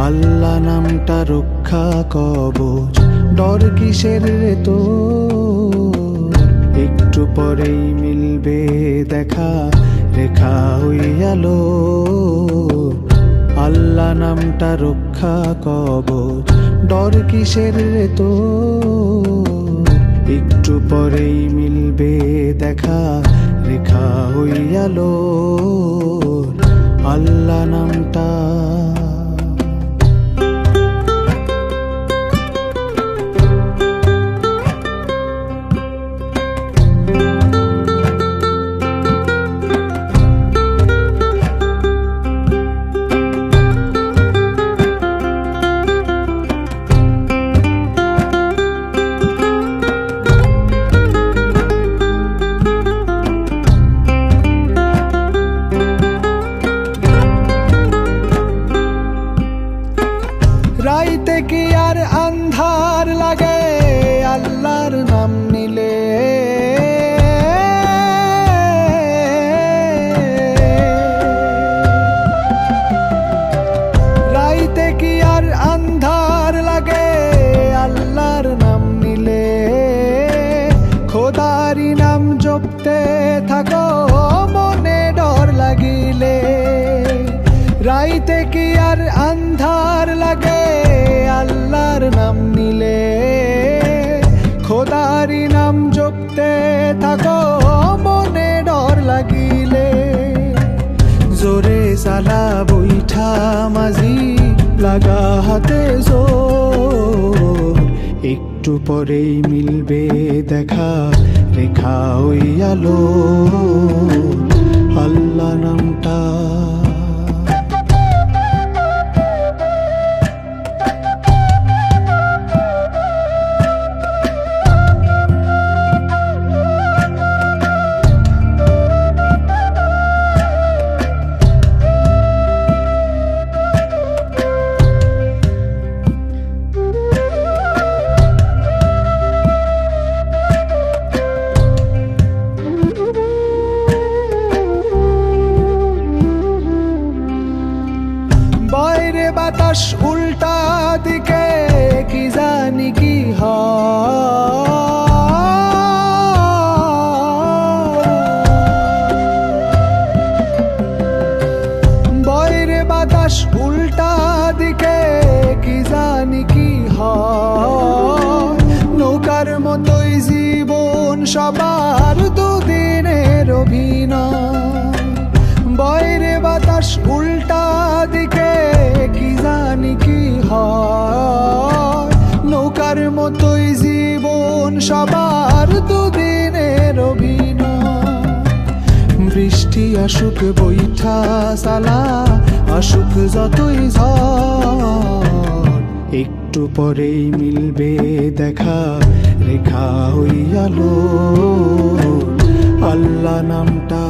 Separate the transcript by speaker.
Speaker 1: আল্লাহ নামটা রক্ষা কবচ, ডর কিসের রে তো? একটু পরেই মিলবে দেখা, রেখা হইয়ালো। আল্লাহ নামটা রক্ষা কবচ, ডর কিসের রে তো? একটু পরেই মিলবে দেখা, রেখা হইয়ালো। আল্লাহ নামটা রাইতে কি আর আন্ধার লাগে আল্লাহর নাম নিলে? রাইতে কি আর আন্ধার লাগে আল্লাহর নাম নিলে? খোদারি নাম জপতে থাকো মনে ডর লাগিলে। রাইতে কি আর আন্ধার লাগে আল্লাহর নাম নিলে? খোদারি নাম জপতে থাকো মনে ডর লাগিলে। জোরে সালা বৈঠা মাঝি লাগা হাতে জোর, একটু পরেই মিলবে দেখা, রেখা হইয়ালো। আল্লাহ নামটা বাইরে বাতাস উল্টা দিকে কি জানি কি হয়। বাইরে বাতাস উল্টা দিকে কি জানি কি হয়। নৌকার মতোই জীবন সবার দুদিনের অভিনয়। বাইরে বাতাস উল্টা দিকে কি জানি কি হয়। নৌকার মতোই জীবন সবার দুদিনের অভিনয়। বৃষ্টি আসুক বৈঠা সালা, আসুক যতই ঝড়, একটু পরেই মিলবে দেখা, রেখা হইয়ালো। আল্লাহ নামটা